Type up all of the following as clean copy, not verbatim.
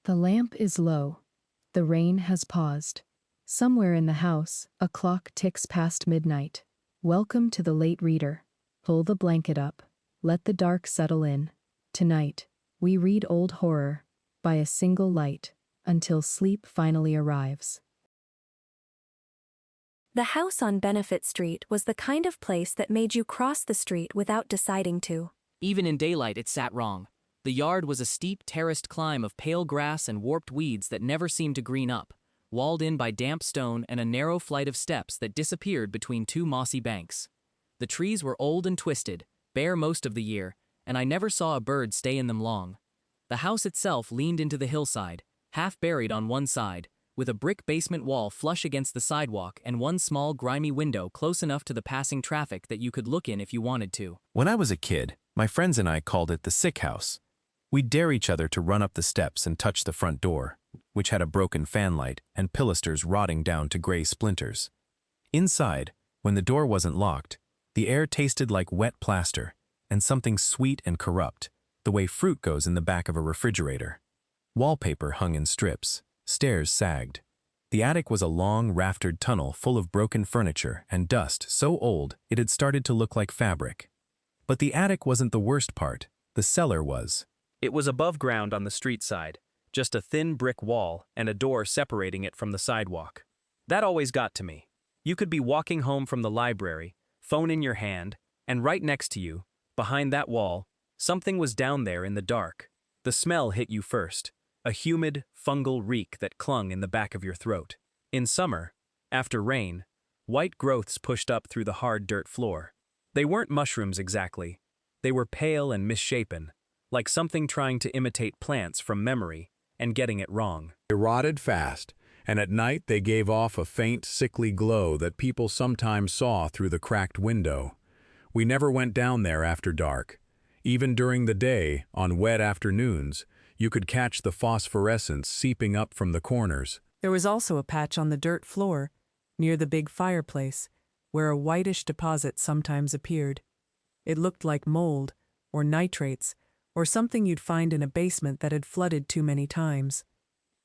The lamp is low. The rain has paused. Somewhere in the house, a clock ticks past midnight. Welcome to the late reader. Pull the blanket up. Let the dark settle in. Tonight, we read old horror by a single light until sleep finally arrives. The house on Benefit Street was the kind of place that made you cross the street without deciding to. Even in daylight, it sat wrong. The yard was a steep, terraced climb of pale grass and warped weeds that never seemed to green up, walled in by damp stone and a narrow flight of steps that disappeared between two mossy banks. The trees were old and twisted, bare most of the year, and I never saw a bird stay in them long. The house itself leaned into the hillside, half buried on one side, with a brick basement wall flush against the sidewalk and one small grimy window close enough to the passing traffic that you could look in if you wanted to. When I was a kid, my friends and I called it the sick house. We'd dare each other to run up the steps and touch the front door, which had a broken fanlight and pilasters rotting down to gray splinters. Inside, when the door wasn't locked, the air tasted like wet plaster and something sweet and corrupt, the way fruit goes in the back of a refrigerator. Wallpaper hung in strips. Stairs sagged. The attic was a long, raftered tunnel full of broken furniture and dust so old it had started to look like fabric. But the attic wasn't the worst part. The cellar was. It was above ground on the street side, just a thin brick wall and a door separating it from the sidewalk. That always got to me. You could be walking home from the library, phone in your hand, and right next to you, behind that wall, something was down there in the dark. The smell hit you first, a humid, fungal reek that clung in the back of your throat. In summer, after rain, white growths pushed up through the hard dirt floor. They weren't mushrooms exactly. They were pale and misshapen, like something trying to imitate plants from memory and getting it wrong. They rotted fast, and at night they gave off a faint, sickly glow that people sometimes saw through the cracked window. We never went down there after dark. Even during the day, on wet afternoons, you could catch the phosphorescence seeping up from the corners. There was also a patch on the dirt floor, near the big fireplace, where a whitish deposit sometimes appeared. It looked like mold, or nitrates, or something you'd find in a basement that had flooded too many times.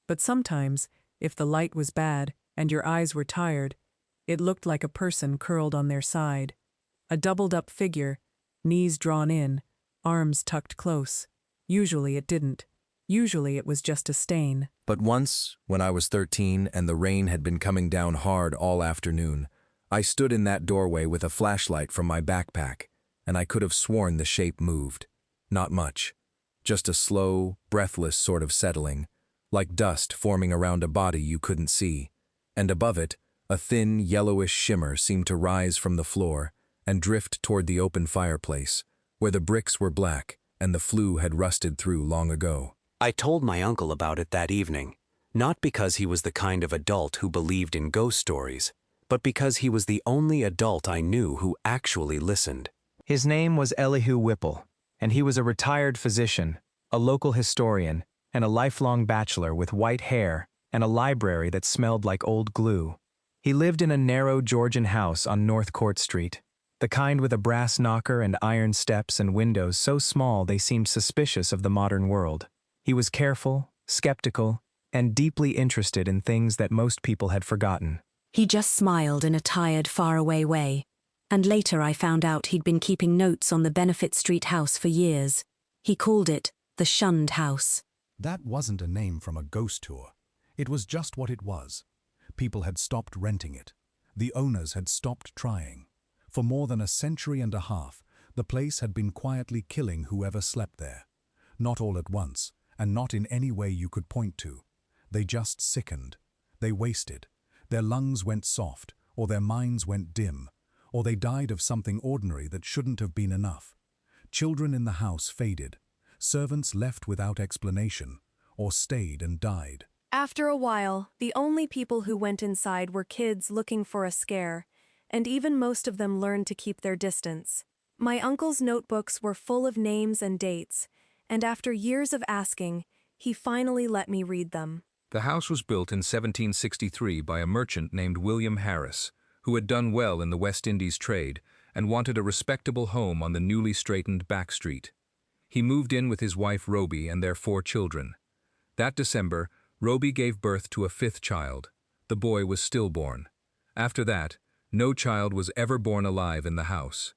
But sometimes, if the light was bad and your eyes were tired, it looked like a person curled on their side. A doubled-up figure, knees drawn in, arms tucked close. Usually it didn't. Usually it was just a stain. But once, when I was 13 and the rain had been coming down hard all afternoon, I stood in that doorway with a flashlight from my backpack, and I could have sworn the shape moved. Not much. Just a slow, breathless sort of settling, like dust forming around a body you couldn't see. And above it, a thin, yellowish shimmer seemed to rise from the floor and drift toward the open fireplace, where the bricks were black and the flue had rusted through long ago. I told my uncle about it that evening, not because he was the kind of adult who believed in ghost stories, but because he was the only adult I knew who actually listened. His name was Elihu Whipple, and he was a retired physician, a local historian, and a lifelong bachelor with white hair and a library that smelled like old glue. He lived in a narrow Georgian house on North Court Street, the kind with a brass knocker and iron steps and windows so small they seemed suspicious of the modern world. He was careful, skeptical, and deeply interested in things that most people had forgotten. He just smiled in a tired, faraway way. And later I found out he'd been keeping notes on the Benefit Street house for years. He called it the Shunned House. That wasn't a name from a ghost tour. It was just what it was. People had stopped renting it. The owners had stopped trying. For more than a century and a half, the place had been quietly killing whoever slept there. Not all at once, and not in any way you could point to. They just sickened. They wasted. Their lungs went soft, or their minds went dim, or they died of something ordinary that shouldn't have been enough. Children in the house faded. Servants left without explanation, or stayed and died. After a while, the only people who went inside were kids looking for a scare, and even most of them learned to keep their distance. My uncle's notebooks were full of names and dates, and after years of asking, he finally let me read them. The house was built in 1763 by a merchant named William Harris, who had done well in the West Indies trade and wanted a respectable home on the newly straightened back street. He moved in with his wife Roby and their 4 children. That December, Roby gave birth to a fifth child. The boy was stillborn. After that, no child was ever born alive in the house.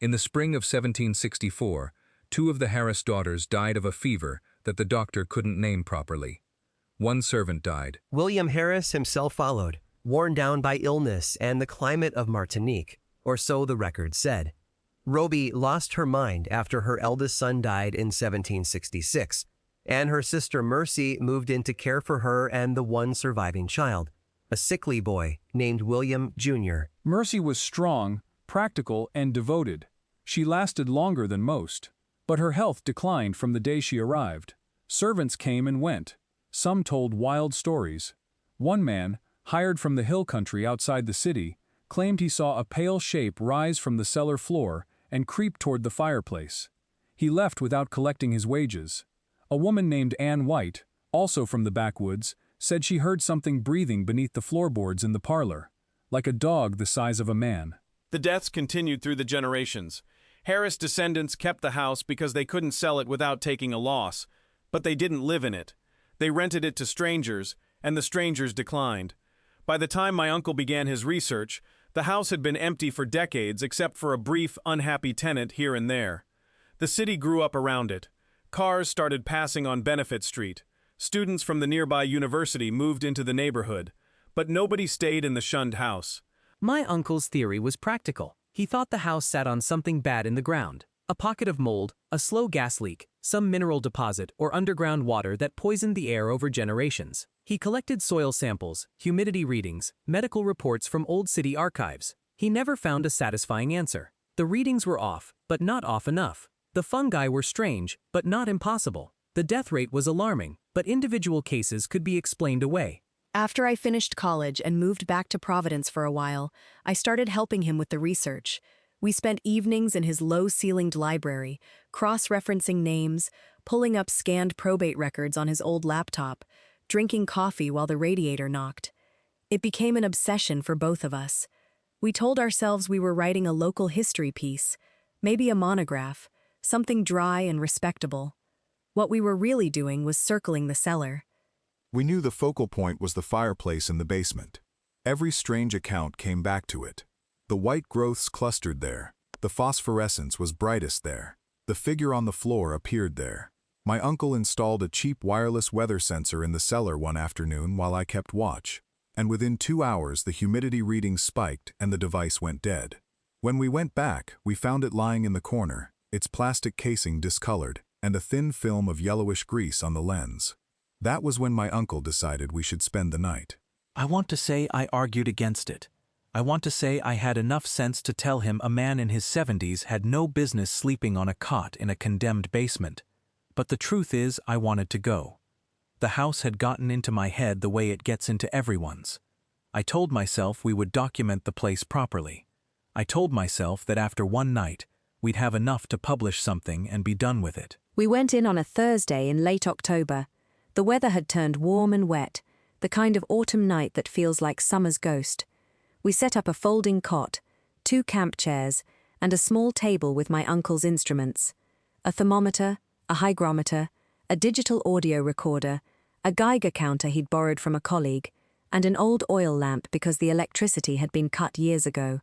In the spring of 1764, 2 of the Harris daughters died of a fever that the doctor couldn't name properly. One servant died. William Harris himself followed, worn down by illness and the climate of Martinique, or so the record said. Roby lost her mind after her eldest son died in 1766, and her sister Mercy moved in to care for her and the one surviving child, a sickly boy named William Jr. Mercy was strong, practical, and devoted. She lasted longer than most, but her health declined from the day she arrived. Servants came and went. Some told wild stories. One man, hired from the hill country outside the city, claimed he saw a pale shape rise from the cellar floor and creep toward the fireplace. He left without collecting his wages. A woman named Ann White, also from the backwoods, said she heard something breathing beneath the floorboards in the parlor, like a dog the size of a man. The deaths continued through the generations. Harris descendants kept the house because they couldn't sell it without taking a loss, but they didn't live in it. They rented it to strangers, and the strangers declined. By the time my uncle began his research, the house had been empty for decades except for a brief, unhappy tenant here and there. The city grew up around it. Cars started passing on Benefit Street. Students from the nearby university moved into the neighborhood, but nobody stayed in the Shunned House. My uncle's theory was practical. He thought the house sat on something bad in the ground. A pocket of mold, a slow gas leak, some mineral deposit, or underground water that poisoned the air over generations. He collected soil samples, humidity readings, medical reports from old city archives. He never found a satisfying answer. The readings were off, but not off enough. The fungi were strange, but not impossible. The death rate was alarming, but individual cases could be explained away. After I finished college and moved back to Providence for a while, I started helping him with the research. We spent evenings in his low-ceilinged library, cross-referencing names, pulling up scanned probate records on his old laptop, drinking coffee while the radiator knocked. It became an obsession for both of us. We told ourselves we were writing a local history piece, maybe a monograph, something dry and respectable. What we were really doing was circling the cellar. We knew the focal point was the fireplace in the basement. Every strange account came back to it. The white growths clustered there. The phosphorescence was brightest there. The figure on the floor appeared there. My uncle installed a cheap wireless weather sensor in the cellar one afternoon while I kept watch, and within 2 hours the humidity readings spiked and the device went dead. When we went back, we found it lying in the corner, its plastic casing discolored, and a thin film of yellowish grease on the lens. That was when my uncle decided we should spend the night. I want to say I argued against it. I want to say I had enough sense to tell him a man in his 70s had no business sleeping on a cot in a condemned basement. But the truth is, I wanted to go. The house had gotten into my head the way it gets into everyone's. I told myself we would document the place properly. I told myself that after one night, we'd have enough to publish something and be done with it. We went in on a Thursday in late October. The weather had turned warm and wet, the kind of autumn night that feels like summer's ghost. We set up a folding cot, 2 camp chairs, and a small table with my uncle's instruments. A thermometer, a hygrometer, a digital audio recorder, a Geiger counter he'd borrowed from a colleague, and an old oil lamp because the electricity had been cut years ago.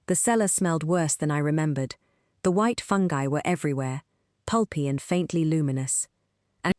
The cellar smelled worse than I remembered. The white fungi were everywhere, pulpy and faintly luminous.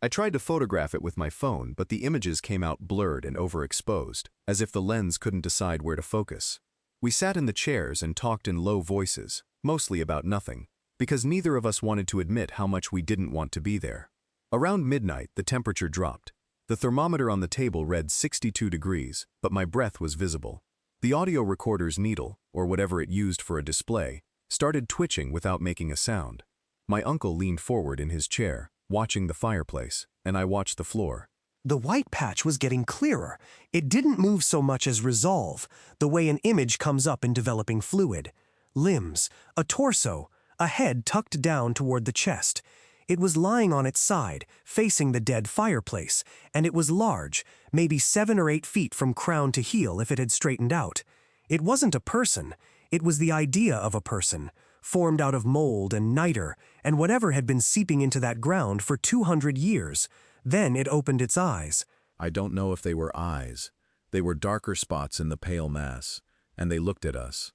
I tried to photograph it with my phone, but the images came out blurred and overexposed, as if the lens couldn't decide where to focus. We sat in the chairs and talked in low voices, mostly about nothing, because neither of us wanted to admit how much we didn't want to be there. Around midnight, the temperature dropped. The thermometer on the table read 62 degrees, but my breath was visible. The audio recorder's needle, or whatever it used for a display, started twitching without making a sound. My uncle leaned forward in his chair, watching the fireplace, and I watched the floor. The white patch was getting clearer. It didn't move so much as resolve, the way an image comes up in developing fluid. Limbs, a torso, a head tucked down toward the chest. It was lying on its side, facing the dead fireplace, and it was large, maybe 7 or 8 feet from crown to heel if it had straightened out. It wasn't a person. It was the idea of a person, formed out of mold and niter and whatever had been seeping into that ground for 200 years, Then it opened its eyes. I don't know if they were eyes. They were darker spots in the pale mass, and they looked at us.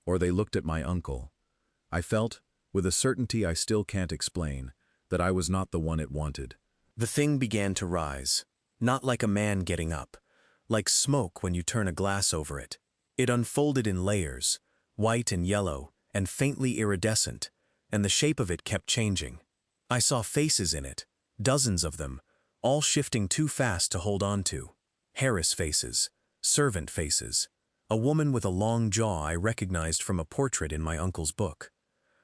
Or they looked at my uncle. I felt, with a certainty I still can't explain, that I was not the one it wanted. The thing began to rise, not like a man getting up, like smoke when you turn a glass over it. It unfolded in layers, white and yellow, and faintly iridescent, and the shape of it kept changing. I saw faces in it, dozens of them, all shifting too fast to hold on to. Harris faces, servant faces, a woman with a long jaw I recognized from a portrait in my uncle's book,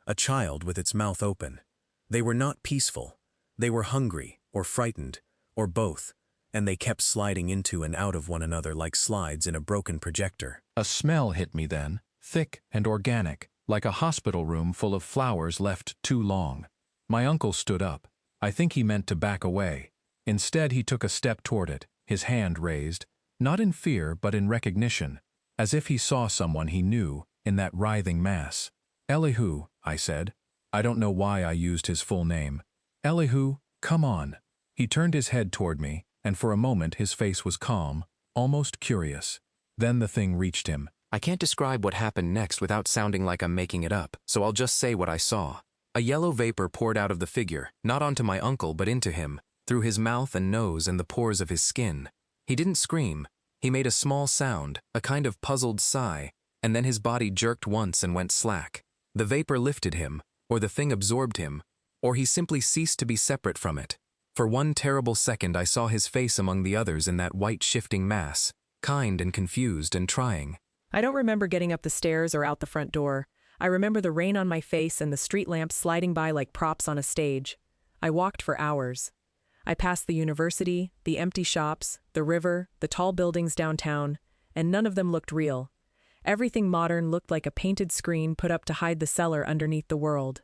a child with its mouth open. They were not peaceful. They were hungry, or frightened, or both, and they kept sliding into and out of one another like slides in a broken projector. A smell hit me then, thick and organic, like a hospital room full of flowers left too long. My uncle stood up. I think he meant to back away. Instead, he took a step toward it, his hand raised, not in fear but in recognition, as if he saw someone he knew in that writhing mass. Elihu, I said. I don't know why I used his full name. Elihu, come on. He turned his head toward me, and for a moment his face was calm, almost curious. Then the thing reached him. I can't describe what happened next without sounding like I'm making it up, so I'll just say what I saw. A yellow vapor poured out of the figure, not onto my uncle but into him, through his mouth and nose and the pores of his skin. He didn't scream. He made a small sound, a kind of puzzled sigh, and then his body jerked once and went slack. The vapor lifted him, or the thing absorbed him, or he simply ceased to be separate from it. For one terrible second I saw his face among the others in that white shifting mass, kind and confused and trying. I don't remember getting up the stairs or out the front door. I remember the rain on my face and the street lamps sliding by like props on a stage. I walked for hours. I passed the university, the empty shops, the river, the tall buildings downtown, and none of them looked real. Everything modern looked like a painted screen put up to hide the cellar underneath the world.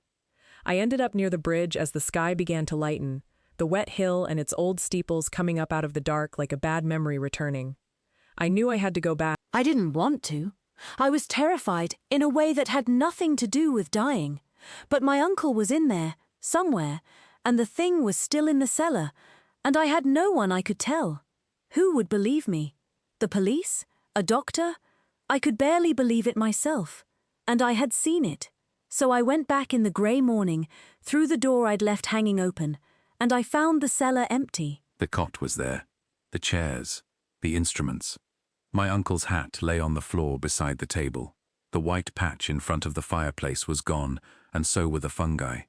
I ended up near the bridge as the sky began to lighten, the wet hill and its old steeples coming up out of the dark like a bad memory returning. I knew I had to go back. I didn't want to. I was terrified in a way that had nothing to do with dying. But my uncle was in there, somewhere, and the thing was still in the cellar, and I had no one I could tell. Who would believe me? The police? A doctor? I could barely believe it myself. And I had seen it. So I went back in the grey morning, through the door I'd left hanging open, and I found the cellar empty. The cot was there, the chairs, the instruments. My uncle's hat lay on the floor beside the table. The white patch in front of the fireplace was gone, and so were the fungi.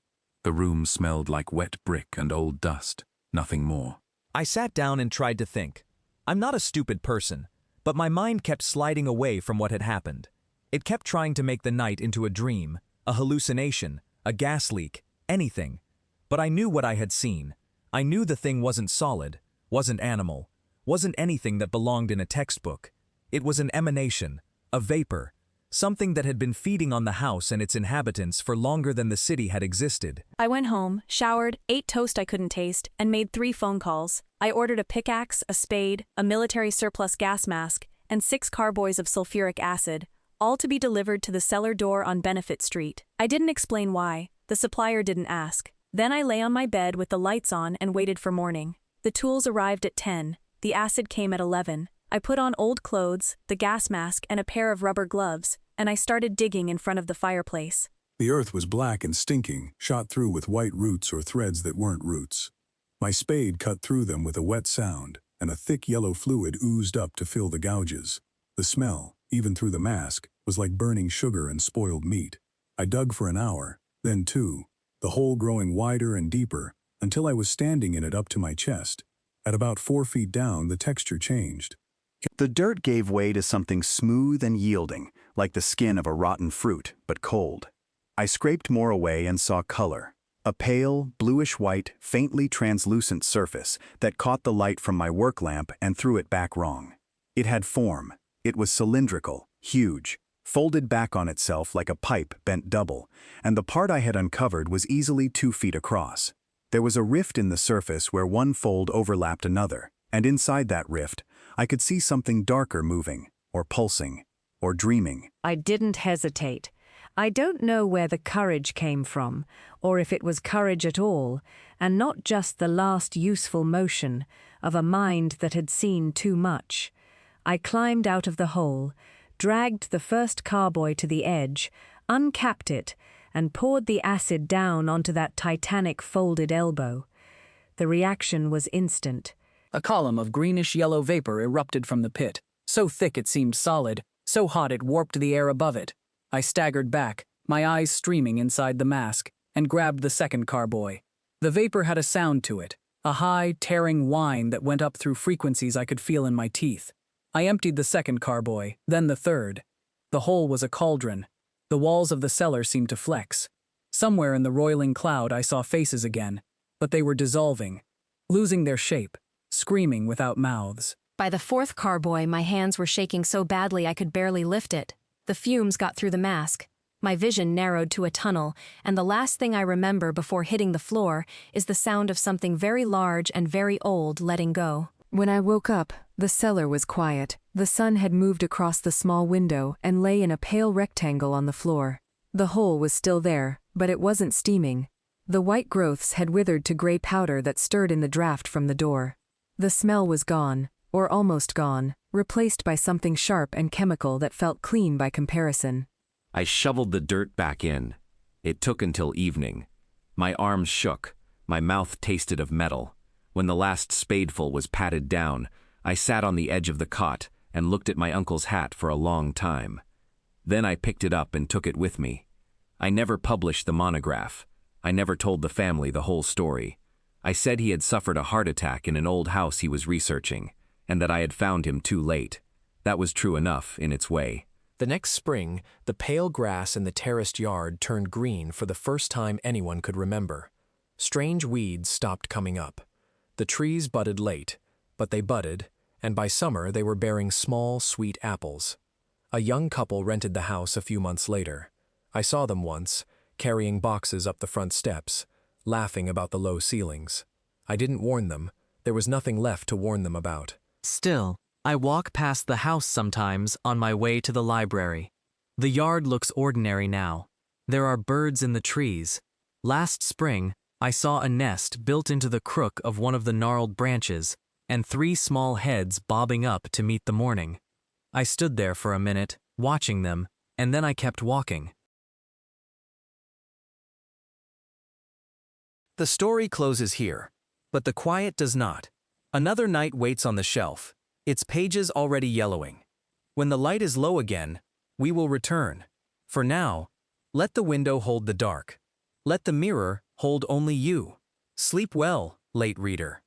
The room smelled like wet brick and old dust, nothing more. I sat down and tried to think. I'm not a stupid person, but my mind kept sliding away from what had happened. It kept trying to make the night into a dream, a hallucination, a gas leak, anything. But I knew what I had seen. I knew the thing wasn't solid, wasn't animal, wasn't anything that belonged in a textbook. It was an emanation, a vapor, something that had been feeding on the house and its inhabitants for longer than the city had existed. I went home, showered, ate toast I couldn't taste, and made 3 phone calls. I ordered a pickaxe, a spade, a military surplus gas mask, and 6 carboys of sulfuric acid, all to be delivered to the cellar door on Benefit Street. I didn't explain why. The supplier didn't ask. Then I lay on my bed with the lights on and waited for morning. The tools arrived at 10. The acid came at 11. I put on old clothes, the gas mask, and a pair of rubber gloves, and I started digging in front of the fireplace. The earth was black and stinking, shot through with white roots or threads that weren't roots. My spade cut through them with a wet sound, and a thick yellow fluid oozed up to fill the gouges. The smell, even through the mask, was like burning sugar and spoiled meat. I dug for an hour, then 2, the hole growing wider and deeper, until I was standing in it up to my chest. At about 4 feet down, the texture changed. The dirt gave way to something smooth and yielding, like the skin of a rotten fruit, but cold. I scraped more away and saw color. A pale, bluish-white, faintly translucent surface that caught the light from my work lamp and threw it back wrong. It had form. It was cylindrical, huge, folded back on itself like a pipe bent double, and the part I had uncovered was easily 2 feet across. There was a rift in the surface where one fold overlapped another, and inside that rift, I could see something darker moving, or pulsing, or dreaming. I didn't hesitate. I don't know where the courage came from, or if it was courage at all, and not just the last useful motion of a mind that had seen too much. I climbed out of the hole, dragged the first carboy to the edge, uncapped it, and poured the acid down onto that titanic folded elbow. The reaction was instant. A column of greenish-yellow vapor erupted from the pit, so thick it seemed solid, so hot it warped the air above it. I staggered back, my eyes streaming inside the mask, and grabbed the second carboy. The vapor had a sound to it, a high, tearing whine that went up through frequencies I could feel in my teeth. I emptied the second carboy, then the third. The hole was a cauldron. The walls of the cellar seemed to flex. Somewhere in the roiling cloud I saw faces again, but they were dissolving, losing their shape, screaming without mouths. By the fourth carboy, my hands were shaking so badly I could barely lift it. The fumes got through the mask. My vision narrowed to a tunnel, and the last thing I remember before hitting the floor is the sound of something very large and very old letting go. When I woke up, the cellar was quiet. The sun had moved across the small window and lay in a pale rectangle on the floor. The hole was still there, but it wasn't steaming. The white growths had withered to gray powder that stirred in the draft from the door. The smell was gone, or almost gone, replaced by something sharp and chemical that felt clean by comparison. I shoveled the dirt back in. It took until evening. My arms shook. My mouth tasted of metal. When the last spadeful was patted down, I sat on the edge of the cot and looked at my uncle's hat for a long time. Then I picked it up and took it with me. I never published the monograph. I never told the family the whole story. I said he had suffered a heart attack in an old house he was researching, and that I had found him too late. That was true enough in its way. The next spring, the pale grass in the terraced yard turned green for the first time anyone could remember. Strange weeds stopped coming up. The trees budded late, but they budded, and by summer they were bearing small, sweet apples. A young couple rented the house a few months later. I saw them once, carrying boxes up the front steps, laughing about the low ceilings. I didn't warn them. There was nothing left to warn them about. Still, I walk past the house sometimes on my way to the library. The yard looks ordinary now. There are birds in the trees. Last spring, I saw a nest built into the crook of one of the gnarled branches, and 3 small heads bobbing up to meet the morning. I stood there for a minute, watching them, and then I kept walking. The story closes here, but the quiet does not. Another night waits on the shelf, its pages already yellowing. When the light is low again, we will return. For now, let the window hold the dark. Let the mirror hold only you. Sleep well, late reader.